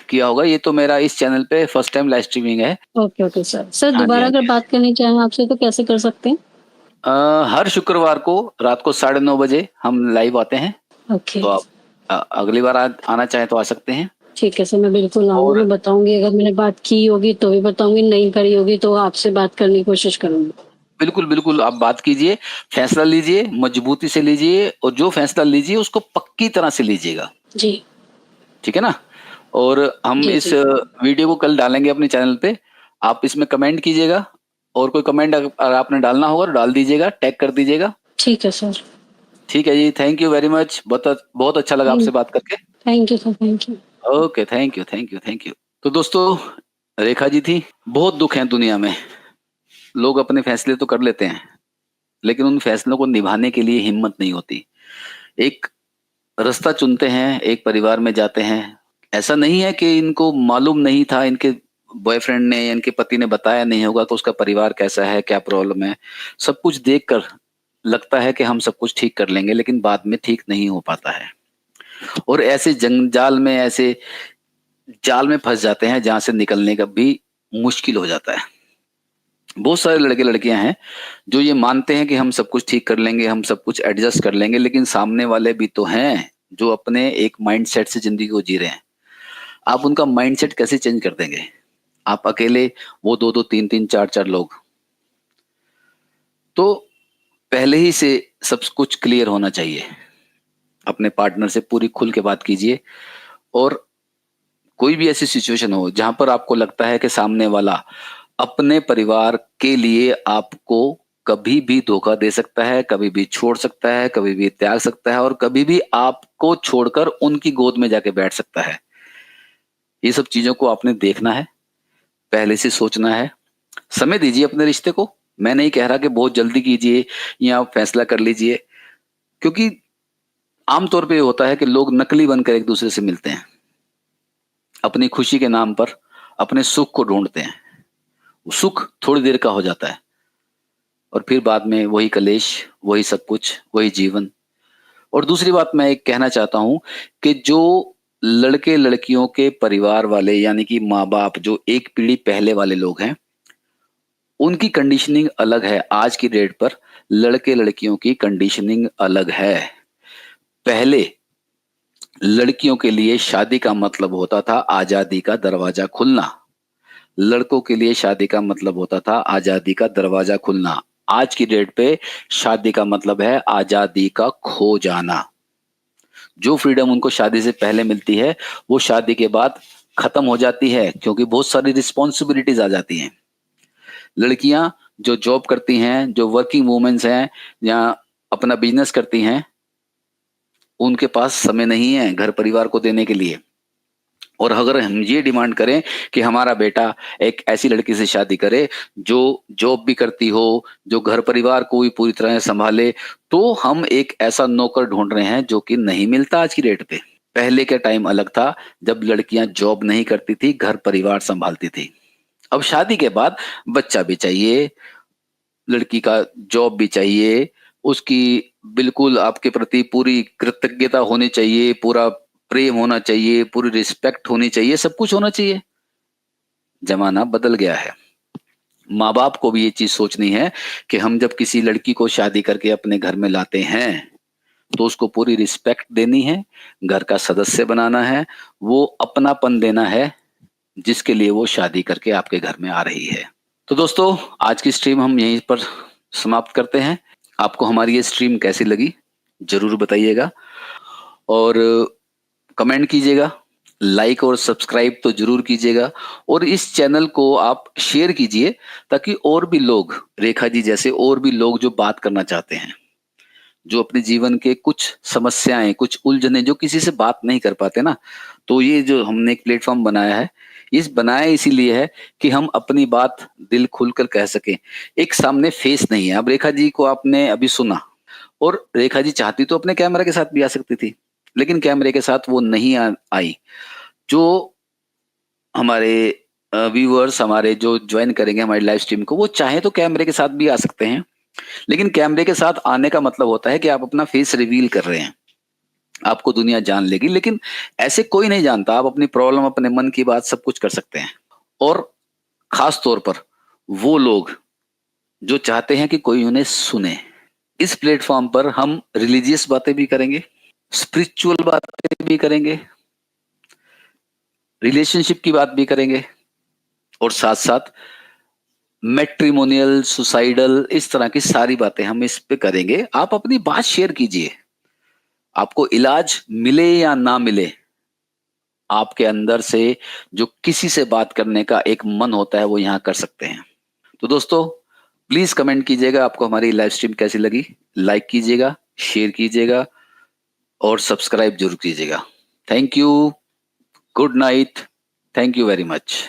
किया होगा। ये तो मेरा इस चैनल पे फर्स्ट टाइम लाइव स्ट्रीमिंग है। ओके ओके सर, सर हाँ जी, दोबारा हाँ अगर जी। बात करनी चाहें आपसे तो कैसे कर सकते हैं? हर शुक्रवार को रात को 9:30 बजे हम लाइव आते हैं। ओके। तो आप अगली बार आना चाहें तो आ सकते हैं। ठीक है सर, मैं बिल्कुल आऊँगी, और मैं बताऊँगी, अगर मैंने बात की होगी तो भी बताऊँगी, नहीं करी होगी तो आपसे बात करने की कोशिश करूँगी। बिल्कुल, बिल्कुल आप बात कीजिए, फैसला लीजिए, मजबूती से लीजिए और जो फैसला लीजिए उसको पक्की तरह से लीजिएगा, जी, ठीक है ना? और हम जी, इस जी। वीडियो को कल डालेंगे अपने चैनल पे, आप इसमें कमेंट कीजिएगा और कोई कमेंट अगर आपने डालना होगा तो डाल दीजिएगा, टैग कर दीजिएगा। ठीक है सर। ठीक है जी, थैंक यू वेरी मच। बहुत अच्छा लगा आपसे थैंक बात करके। Thank you sir, thank you. Okay, thank you, thank you, thank you. तो दोस्तों, रेखा जी थी। बहुत दुःख है दुनिया में, लोग अपने फैसले तो कर लेते हैं, लेकिन उन फैसलों को निभाने के लिए हिम्मत नहीं होती। एक रास्ता चुनते हैं, एक परिवार में जाते हैं। ऐसा नहीं है कि इनको मालूम नहीं था, इनके बॉयफ्रेंड ने या इनके पति ने बताया नहीं होगा कि उसका परिवार कैसा है, क्या प्रॉब्लम है। सब कुछ देखकर लगता है कि हम सब कुछ ठीक कर लेंगे, लेकिन बाद में ठीक नहीं हो पाता है। और ऐसे जंजाल में, ऐसे जाल में फँस जाते हैं जहाँ से निकलने का भी मुश्किल हो जाता है। बहुत सारे लड़के-लड़कियाँ हैं, जो ये मानते हैं कि हम सब कुछ ठीक कर लेंगे, हम सब कुछ एडजस्ट कर लेंगे, लेकिन सामने वाले भी तो हैं, जो अपने एक माइंडसेट से ज़िंदगी को जी रहे हैं। आप उनका माइंडसेट कैसे चेंज कर देंगे? आप अकेले, वो 2-2 3-3 4-4 लोग। तो पहले ही से सब कुछ क्लियर होना चाहिए। अपने पार्टनर से पूरी खुल के बात कीजिए और कोई भी ऐसी सिचुएशन हो जहाँ पर आपको लगता है कि सामने वाला अपने परिवार के लिए आपको कभी भी धोखा दे सकता है, कभी भी छोड़ सकता है, कभी भी त्याग सकता है और कभी भी आपको छोड़कर उनकी गोद में जाके बैठ सकता है। ये सब चीज़ों को आपने देखना है, पहले से सोचना है, समय दीजिए अपने रिश्ते को। मैं नहीं कह रहा कि बहुत जल्दी कीजिए या फैसला कर लीजिए, क्योंकि आम तौर पे ये होता है कि लोग नकली बनकर एक-दूसरे से मिलते हैं। अपनी खुशी के नाम पर अपने सुख को ढूँढते हैं। सुख थोड़ी देर का हो जाता है और फिर बाद में वही कलेश, वही सब कुछ, वही जीवन। और दूसरी बात मैं एक कहना चाहता हूँ कि जो लड़के-लड़कियों के परिवार वाले यानी कि माँ-बाप जो एक पीढ़ी पहले वाले लोग हैं, उनकी कंडीशनिंग अलग है। आज की डेट पर लड़के-लड़कियों की कंडीशनिंग अलग है। पहले लड़कियों के लिए शादी का मतलब होता था आज़ादी का दरवाज़ा खुलना। लड़कों के लिए शादी का मतलब होता था आज़ादी का दरवाज़ा खुलना। आज की डेट पे शादी का मतलब है आज़ादी का खो जाना। जो फ्रीडम उनको शादी से पहले मिलती है, वो शादी के बाद खत्म हो जाती है क्योंकि बहुत सारी रिस्पॉन्सिबिलिटीज़ आ जाती हैं। लड़कियाँ जो जॉब करती हैं, जो वर्किंग वूमेन्स हैं या अपना बिज़नेस करती हैं, उनके पास समय नहीं है घर परिवार को देने के लिए। और अगर हम ये डिमांड करें कि हमारा बेटा एक ऐसी लड़की से शादी करे जो जॉब भी करती हो, जो घर परिवार को भी पूरी तरह से संभाले, तो हम एक ऐसा नौकर ढूँढ रहे हैं जो कि नहीं मिलता आज की डेट पे। पहले का टाइम अलग था जब लड़कियाँ जॉब नहीं करती थी, घर परिवार संभालती थी। अब शादी के बाद बच्चा भी चाहिए, लड़की का जॉब भी चाहिए, उसकी बिल्कुल आपके प्रति पूरी कृतज्ञता होनी चाहिए, पूरा प्रेम होना चाहिए, पूरी रिस्पेक्ट होनी चाहिए, सब कुछ होना चाहिए। ज़माना बदल गया है। माँ-बाप को भी ये चीज़ सोचनी है कि हम जब किसी लड़की को शादी करके अपने घर में लाते हैं, तो उसको पूरी रिस्पेक्ट देनी है, घर का सदस्य बनाना है, वो अपनापन देना है, जिसके लिए वो शादी करके आपके घर में आ रही है। तो दोस्तों, आज की स्ट्रीम हम यहीं पर समाप्त करते हैं। आपको हमारी ये स्ट्रीम कैसी लगी? ज़रूर बताइएगा और कमेंट कीजिएगा, लाइक और सब्सक्राइब तो ज़रूर कीजिएगा और इस चैनल को आप शेयर कीजिए ताकि और भी लोग, रेखा जी जैसे और भी लोग जो बात करना चाहते हैं, जो अपने जीवन के कुछ समस्याएँ, कुछ उलझनें जो किसी से बात नहीं कर पाते ना, तो ये जो हमने एक प्लेटफ़ॉर्म बनाया है, इस बनाया इसीलिए है कि हम अपनी बात दिल खुलकर कह सकें। एक सामने फेस नहीं है। अब रेखा जी को आपने अभी सुना और रेखा जी चाहती तो अपने कैमरा के साथ भी आ सकती थी, लेकिन कैमरे के साथ वो नहीं आई। जो हमारे व्यूअर्स हमारे जो जॉइन करेंगे हमारी लाइव स्ट्रीम को, वो चाहे तो कैमरे के साथ भी आ सकते हैं। लेकिन कैमरे के साथ आने का मतलब होता है कि आप अपना फेस रिवील कर रहे हैं। आपको दुनिया जान लेगी, लेकिन ऐसे कोई नहीं जानता। आप अपनी प्रॉब्लम, अपने मन की बात सब कुछ कर सकते हैं। और खास तौर पर वो लोग जो चाहते हैं कि कोई उन्हें सुने। इस प्लेटफ़ॉर्म पर हम रिलीजियस बातें भी करेंगे, स्पिरिचुअल बातें भी करेंगे, रिलेशनशिप की बात भी करेंगे और साथ साथ मैट्रिमोनियल, सुसाइडल, इस तरह की सारी बातें हम इस पे करेंगे। आप अपनी बात शेयर कीजिए। आपको इलाज मिले या ना मिले, आपके अंदर से जो किसी से बात करने का एक मन होता है वो यहां कर सकते हैं। तो दोस्तों प्लीज कमेंट कीजिएगा आपको हमारी लाइव स्ट्रीम कैसी लगी, लाइक कीजिएगा, शेयर कीजिएगा और सब्सक्राइब जरूर कीजिएगा। Thank you, good night, thank you very much.